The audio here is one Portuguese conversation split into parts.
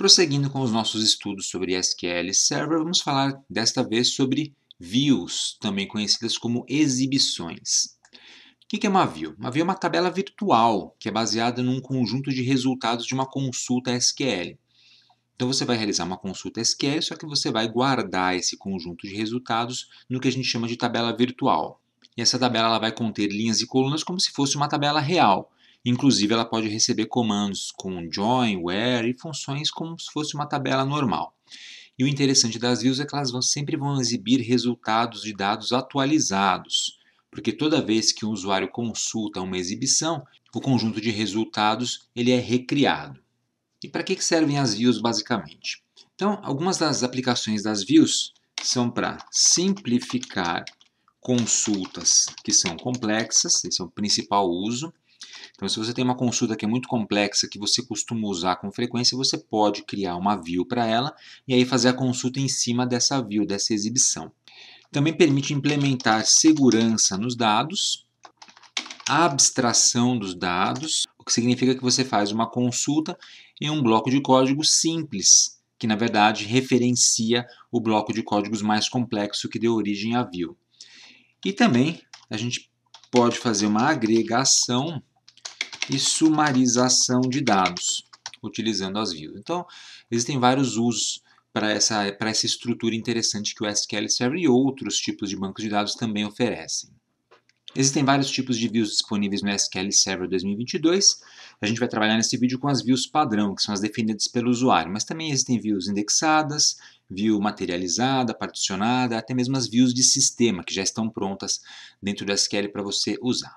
Prosseguindo com os nossos estudos sobre SQL Server, vamos falar desta vez sobre views, também conhecidas como exibições. O que é uma view? Uma view é uma tabela virtual que é baseada num conjunto de resultados de uma consulta SQL. Então você vai realizar uma consulta SQL, só que você vai guardar esse conjunto de resultados no que a gente chama de tabela virtual. E essa tabela ela vai conter linhas e colunas como se fosse uma tabela real. Inclusive, ela pode receber comandos com join, where e funções como se fosse uma tabela normal. E o interessante das views é que elas sempre vão exibir resultados de dados atualizados, porque toda vez que um usuário consulta uma exibição, o conjunto de resultados ele é recriado. E para que servem as views basicamente? Então, algumas das aplicações das views são para simplificar consultas que são complexas, esse é o principal uso. Então, se você tem uma consulta que é muito complexa, que você costuma usar com frequência, você pode criar uma view para ela e aí fazer a consulta em cima dessa view, dessa exibição. Também permite implementar segurança nos dados, abstração dos dados, o que significa que você faz uma consulta em um bloco de código simples, que na verdade referencia o bloco de códigos mais complexo que deu origem à view. E também a gente pode fazer uma agregação e sumarização de dados utilizando as views. Então, existem vários usos para essa estrutura interessante que o SQL Server e outros tipos de bancos de dados também oferecem. Existem vários tipos de views disponíveis no SQL Server 2022. A gente vai trabalhar nesse vídeo com as views padrão, que são as definidas pelo usuário, mas também existem views indexadas, view materializada, particionada, até mesmo as views de sistema, que já estão prontas dentro do SQL para você usar.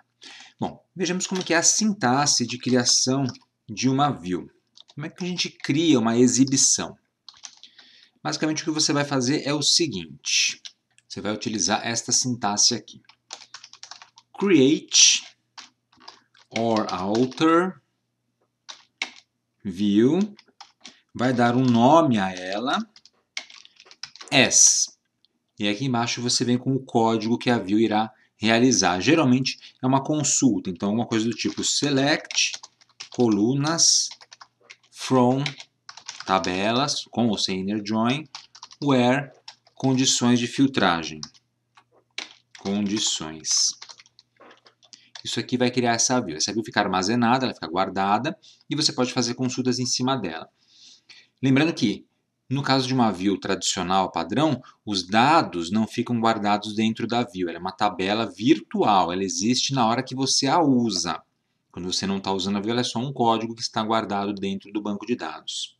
Bom, vejamos como que é a sintaxe de criação de uma view. Como é que a gente cria uma exibição? Basicamente, o que você vai fazer é o seguinte. Você vai utilizar esta sintaxe aqui. Create or alter view. Vai dar um nome a ela. As. E aqui embaixo você vem com o código que a view irá realizar. Geralmente é uma consulta, então uma coisa do tipo select colunas from tabelas com ou sem inner join where condições de filtragem. Condições. Isso aqui vai criar essa view. Essa view fica armazenada, ela fica guardada e você pode fazer consultas em cima dela. Lembrando que no caso de uma view tradicional padrão, os dados não ficam guardados dentro da view. Ela é uma tabela virtual, ela existe na hora que você a usa. Quando você não está usando a view, ela é só um código que está guardado dentro do banco de dados.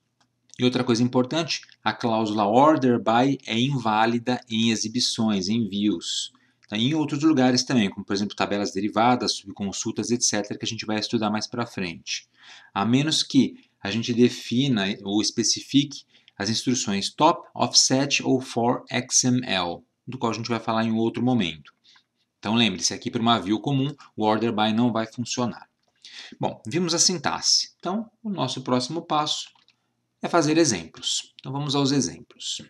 E outra coisa importante, a cláusula order by é inválida em exibições, em views. Em outros lugares também, como por exemplo tabelas derivadas, subconsultas, etc., que a gente vai estudar mais para frente. A menos que a gente defina ou especifique as instruções top, offset ou for XML, do qual a gente vai falar em outro momento. Então lembre-se, aqui para uma view comum, o order by não vai funcionar. Bom, vimos a sintaxe. Então, o nosso próximo passo é fazer exemplos. Então vamos aos exemplos.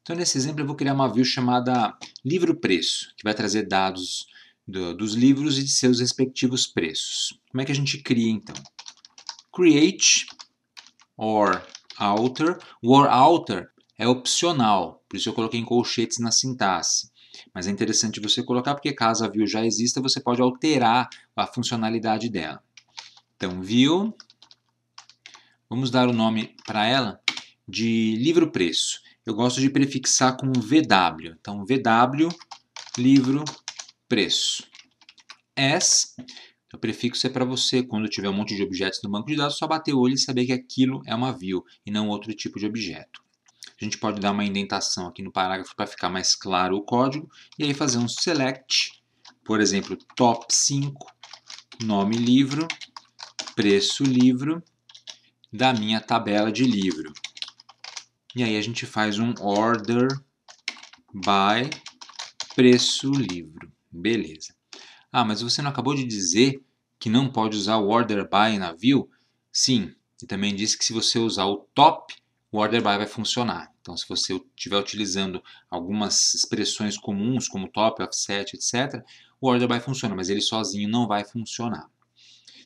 Então nesse exemplo eu vou criar uma view chamada livro-preço, que vai trazer dados dos livros e de seus respectivos preços. Como é que a gente cria então? Create or alter. O or alter é opcional, por isso eu coloquei em colchetes na sintaxe. Mas é interessante você colocar porque caso a view já exista, você pode alterar a funcionalidade dela. Então view, vamos dar o nome para ela de livro-preço. Eu gosto de prefixar com VW. Então VW, livro-preço. As, o prefixo é para você, quando tiver um monte de objetos no banco de dados, só bater o olho e saber que aquilo é uma view e não outro tipo de objeto. A gente pode dar uma indentação aqui no parágrafo para ficar mais claro o código e aí fazer um select, por exemplo, top 5, nome livro, preço livro, da minha tabela de livro. E aí a gente faz um order by preço livro. Beleza. Ah, mas você não acabou de dizer que não pode usar o order by na view? Sim, e também disse que se você usar o top, o order by vai funcionar. Então, se você estiver utilizando algumas expressões comuns, como top, offset, etc., o order by funciona, mas ele sozinho não vai funcionar.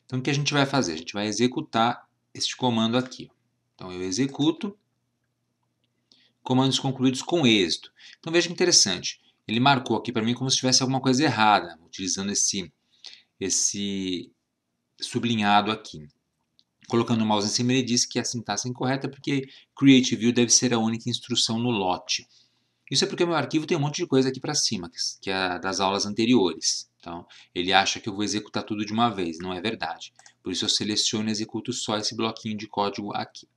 Então, o que a gente vai fazer? A gente vai executar este comando aqui. Então eu executo, comandos concluídos com êxito. Então veja que interessante, ele marcou aqui para mim como se tivesse alguma coisa errada, utilizando esse sublinhado aqui. Colocando o mouse em cima, ele diz que a sintaxe é incorreta porque create view deve ser a única instrução no lote. Isso é porque o meu arquivo tem um monte de coisa aqui para cima, que é das aulas anteriores. Então, ele acha que eu vou executar tudo de uma vez, não é verdade. Por isso eu seleciono e executo só esse bloquinho de código aqui.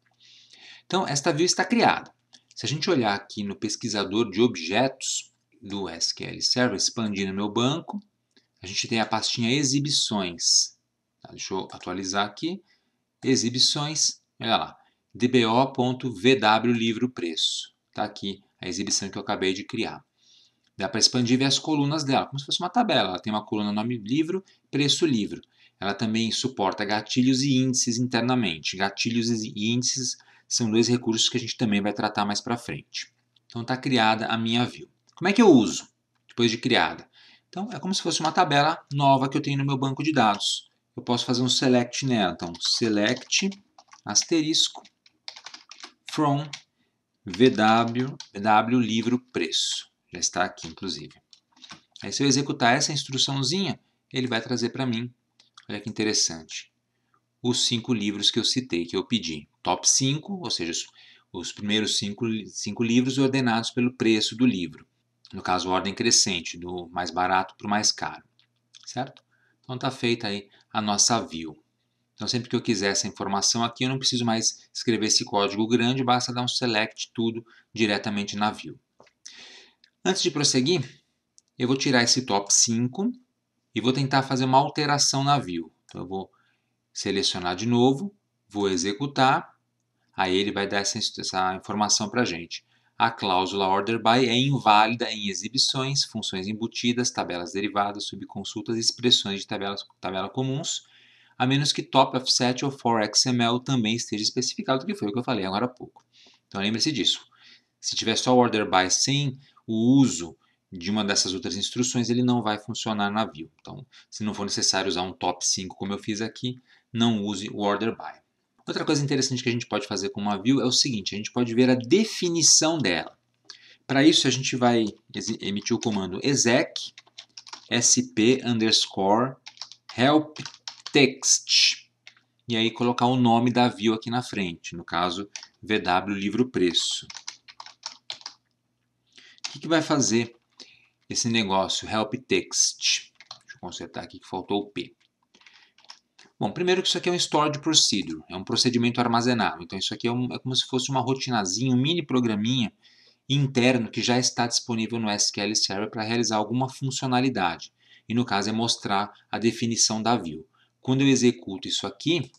Então, esta view está criada. Se a gente olhar aqui no pesquisador de objetos do SQL Server, expandir no meu banco, a gente tem a pastinha exibições. Tá, deixa eu atualizar aqui. Exibições, olha lá, dbo.vw livro preço. Está aqui a exibição que eu acabei de criar. Dá para expandir e ver as colunas dela, como se fosse uma tabela. Ela tem uma coluna nome livro, preço livro. Ela também suporta gatilhos e índices internamente. Gatilhos e índices são dois recursos que a gente também vai tratar mais para frente. Então está criada a minha view. Como é que eu uso depois de criada? Então é como se fosse uma tabela nova que eu tenho no meu banco de dados. Eu posso fazer um select nela. Então select asterisco from vw livro preço. Já está aqui, inclusive. Aí, se eu executar essa instruçãozinha, ele vai trazer para mim, olha que interessante, os 5 livros que eu citei, que eu pedi. Top 5, ou seja, os primeiros 5 livros ordenados pelo preço do livro. No caso, ordem crescente, do mais barato para o mais caro. Certo? Então está feita aí a nossa view. Então, sempre que eu quiser essa informação aqui, eu não preciso mais escrever esse código grande, basta dar um select tudo diretamente na view. Antes de prosseguir, eu vou tirar esse top 5 e vou tentar fazer uma alteração na view. Então, eu vou selecionar de novo, vou executar, aí ele vai dar essa informação para a gente. A cláusula order by é inválida em exibições, funções embutidas, tabelas derivadas, subconsultas e expressões de tabela comuns, a menos que top offset ou for XML também esteja especificado, que foi o que eu falei agora há pouco. Então lembre-se disso. Se tiver só order by sem o uso de uma dessas outras instruções, ele não vai funcionar na view. Então, se não for necessário usar um top 5 como eu fiz aqui, não use o order by. Outra coisa interessante que a gente pode fazer com uma view é o seguinte, a gente pode ver a definição dela. Para isso, a gente vai emitir o comando exec sp underscore help text e aí colocar o nome da view aqui na frente, no caso vw livro preço. O que vai fazer esse negócio help text? Deixa eu consertar aqui que faltou o P. Bom, primeiro que isso aqui é um stored procedure, é um procedimento armazenado. Então isso aqui é como se fosse uma rotinazinha, um mini programinha interno que já está disponível no SQL Server para realizar alguma funcionalidade. E no caso é mostrar a definição da view. Quando eu executo isso aqui,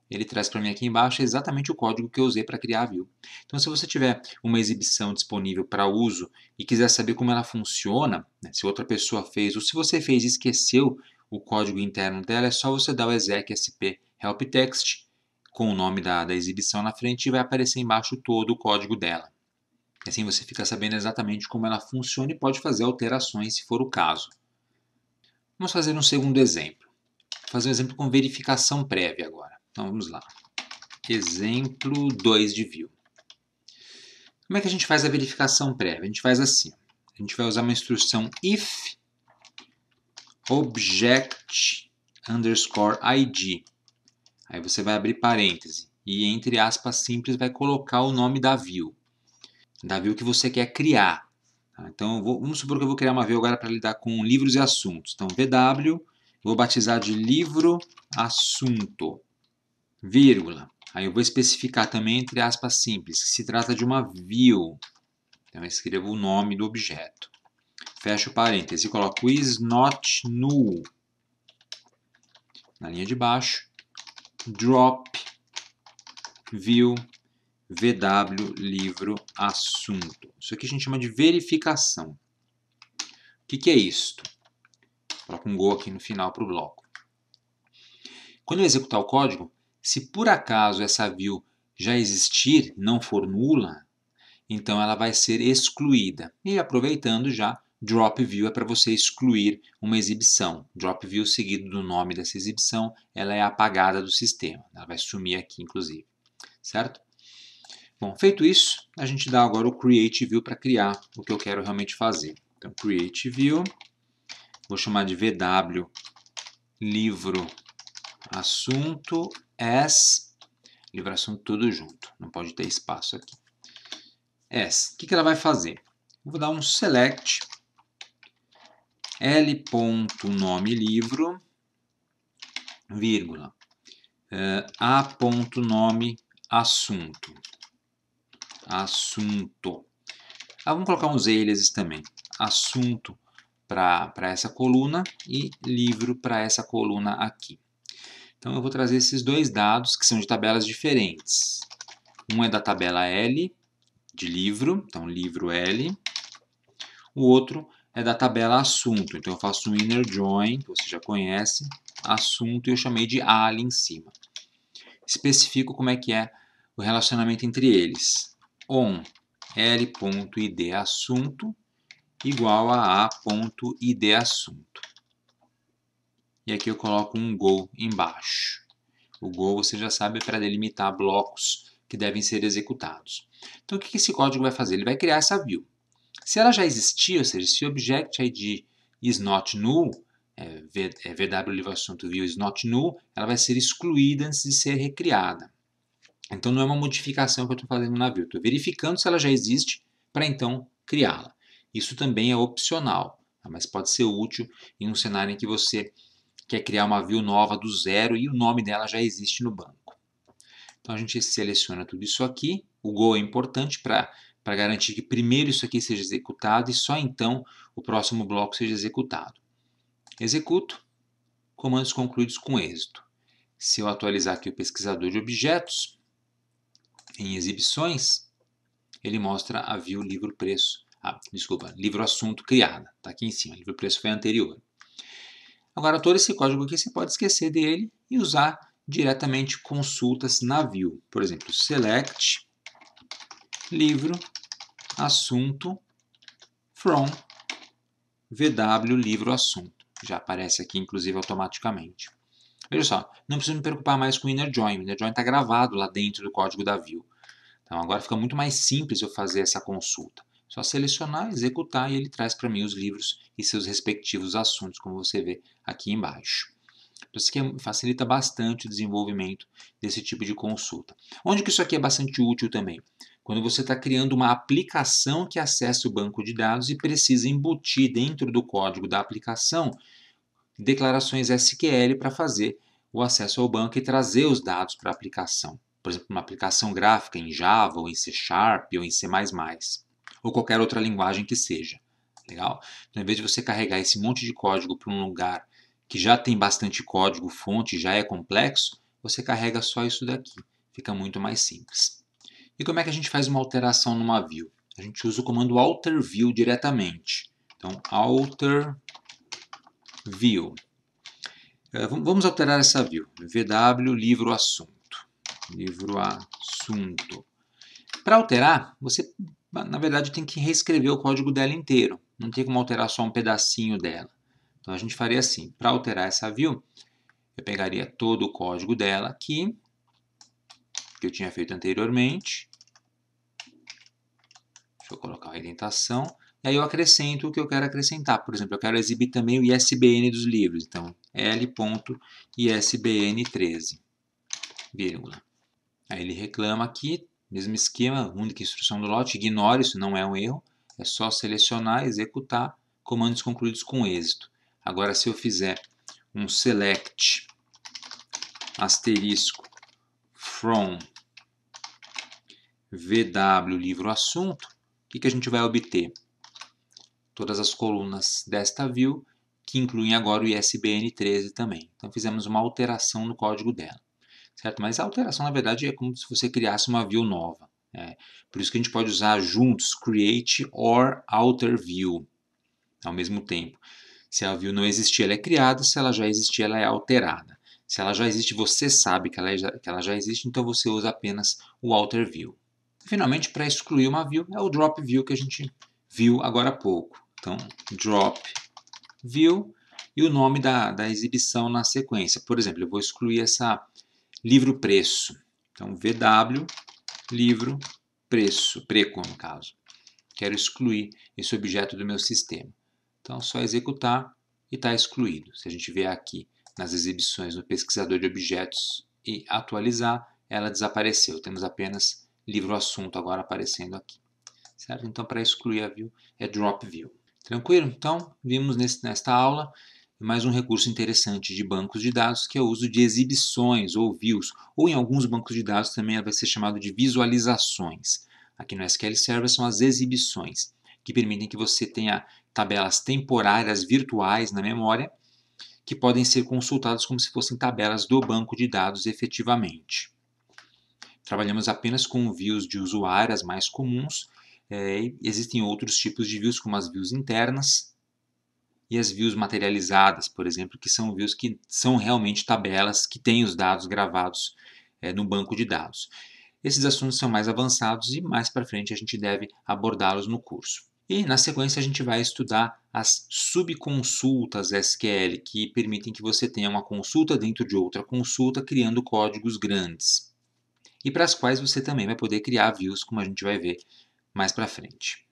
ele traz para mim aqui embaixo exatamente o código que eu usei para criar a view. Então, se você tiver uma exibição disponível para uso e quiser saber como ela funciona, né, se outra pessoa fez ou se você fez e esqueceu o código interno dela, é só você dar o exec sp help text com o nome da exibição na frente e vai aparecer embaixo todo o código dela. Assim você fica sabendo exatamente como ela funciona e pode fazer alterações se for o caso. Vamos fazer um segundo exemplo. Vou fazer um exemplo com verificação prévia agora. Então vamos lá. Exemplo 2 de view. Como é que a gente faz a verificação prévia? A gente faz assim. A gente vai usar uma instrução if object underscore id. Aí você vai abrir parêntese e entre aspas simples vai colocar o nome da view que você quer criar. Então vamos supor que eu vou criar uma view agora para lidar com livros e assuntos. Então vw, vou batizar de livro assunto, vírgula. Aí eu vou especificar também entre aspas simples que se trata de uma view. Então eu escrevo o nome do objeto. Fecho parênteses e coloco is not null. Na linha de baixo, drop view vw livro assunto. Isso aqui a gente chama de verificação. O que é isto? Coloco um go aqui no final para o bloco. Quando eu executar o código, se por acaso essa view já existir, não for nula, então ela vai ser excluída. E aproveitando já, drop view é para você excluir uma exibição. Drop view seguido do nome dessa exibição, ela é apagada do sistema. Ela vai sumir aqui, inclusive. certo? Bom, feito isso, a gente dá agora o Create View para criar o que eu quero realmente fazer. Então, Create View, vou chamar de VW livro assunto as, livro assunto tudo junto, não pode ter espaço aqui. As, o que ela vai fazer? Eu vou dar um select l.nome livro, vírgula, a.nome assunto. Vamos colocar uns aliases também. Assunto para essa coluna e livro para essa coluna aqui. Então eu vou trazer esses dois dados que são de tabelas diferentes. Um é da tabela L, de livro, então livro L. O outro é da tabela assunto, então eu faço um inner join, que você já conhece, assunto, e eu chamei de A ali em cima. Especifico como é que é o relacionamento entre eles. On L.id assunto igual a A.id assunto. E aqui eu coloco um go embaixo. O go, você já sabe, é para delimitar blocos que devem ser executados. Então o que esse código vai fazer? Ele vai criar essa view. Se ela já existia, ou seja, se o object id is not null, VW livro assunto view is not null, ela vai ser excluída antes de ser recriada. Então não é uma modificação que eu estou fazendo na view, estou verificando se ela já existe para então criá-la. Isso também é opcional, mas pode ser útil em um cenário em que você quer criar uma view nova do zero e o nome dela já existe no banco. Então a gente seleciona tudo isso aqui. O go é importante para garantir que primeiro isso aqui seja executado e só então o próximo bloco seja executado. Executo, comandos concluídos com êxito. Se eu atualizar aqui o pesquisador de objetos, em exibições, ele mostra a view livro preço. Livro assunto criada. Está aqui em cima, livro preço foi anterior. Agora todo esse código aqui você pode esquecer dele e usar diretamente consultas na view. Por exemplo, select livro assunto from VW livro assunto. Já aparece aqui, inclusive, automaticamente. Veja só, não preciso me preocupar mais com o inner join. O inner join está gravado lá dentro do código da view. Então agora fica muito mais simples eu fazer essa consulta. Só selecionar, executar e ele traz para mim os livros e seus respectivos assuntos, como você vê aqui embaixo. Então, isso aqui facilita bastante o desenvolvimento desse tipo de consulta. Onde que isso aqui é bastante útil também? Quando você está criando uma aplicação que acessa o banco de dados e precisa embutir dentro do código da aplicação declarações SQL para fazer o acesso ao banco e trazer os dados para a aplicação. Por exemplo, uma aplicação gráfica em Java, ou em C Sharp, ou em C++, ou qualquer outra linguagem que seja. Legal? Então, em vez de você carregar esse monte de código para um lugar que já tem bastante código, fonte, já é complexo, você carrega só isso daqui. Fica muito mais simples. E como é que a gente faz uma alteração numa view? A gente usa o comando alter view diretamente. Então, alter view. Vamos alterar essa view. VW livro assunto. Livro assunto. Para alterar, você, na verdade, tem que reescrever o código dela inteiro. Não tem como alterar só um pedacinho dela. Então, a gente faria assim. Para alterar essa view, eu pegaria todo o código dela aqui, que eu tinha feito anteriormente. Deixa eu colocar a indentação. E aí eu acrescento o que eu quero acrescentar. Por exemplo, eu quero exibir também o ISBN dos livros. Então, L.ISBN13, vírgula. Aí ele reclama aqui, mesmo esquema, única instrução do lote, ignore, isso não é um erro. É só selecionar, executar, comandos concluídos com êxito. Agora, se eu fizer um select asterisco from VW livro assunto, o que a gente vai obter? Todas as colunas desta view, que incluem agora o ISBN 13 também. Então fizemos uma alteração no código dela. Certo? Mas a alteração, na verdade, é como se você criasse uma view nova. Por isso que a gente pode usar juntos create or alter view ao mesmo tempo. Se a view não existir, ela é criada. Se ela já existir, ela é alterada. Se ela já existe, você sabe que ela já existe, então você usa apenas o alter view. Finalmente, para excluir uma view, é o drop view que a gente viu agora há pouco. Então, drop view e o nome da exibição na sequência. Por exemplo, eu vou excluir essa livro preço. Então, VW, livro, preço, preço no caso. Quero excluir esse objeto do meu sistema. Então, só executar e está excluído. Se a gente vier aqui nas exibições no pesquisador de objetos e atualizar, ela desapareceu. Temos apenas livro assunto agora aparecendo aqui. Certo? Então, para excluir a view, é drop view. Tranquilo? Então, vimos nesta aula mais um recurso interessante de bancos de dados, que é o uso de exibições ou views, ou em alguns bancos de dados também vai ser chamado de visualizações. Aqui no SQL Server são as exibições, que permitem que você tenha tabelas temporárias virtuais na memória, que podem ser consultadas como se fossem tabelas do banco de dados efetivamente. Trabalhamos apenas com views de usuário, as mais comuns. Existem outros tipos de views, como as views internas e as views materializadas, por exemplo, que são views que são realmente tabelas que têm os dados gravados no banco de dados. Esses assuntos são mais avançados e mais para frente a gente deve abordá-los no curso. E na sequência a gente vai estudar as subconsultas SQL, que permitem que você tenha uma consulta dentro de outra consulta, criando códigos grandes. E para as quais você também vai poder criar views, como a gente vai ver mais para frente.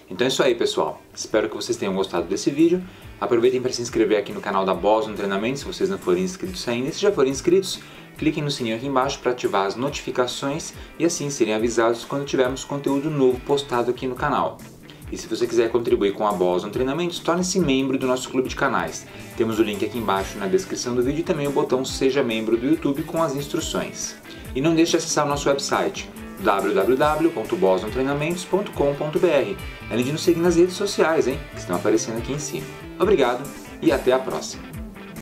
Então é isso aí, pessoal. Espero que vocês tenham gostado desse vídeo. Aproveitem para se inscrever aqui no canal da Boston Treinamento, se vocês não forem inscritos ainda. E se já forem inscritos, cliquem no sininho aqui embaixo para ativar as notificações e assim serem avisados quando tivermos conteúdo novo postado aqui no canal. E se você quiser contribuir com a Boston Treinamentos, torne-se membro do nosso clube de canais. Temos o link aqui embaixo na descrição do vídeo e também o botão Seja Membro do YouTube com as instruções. E não deixe de acessar o nosso website www.bostontreinamentos.com.br, além de nos seguir nas redes sociais, que estão aparecendo aqui em cima. Obrigado e até a próxima!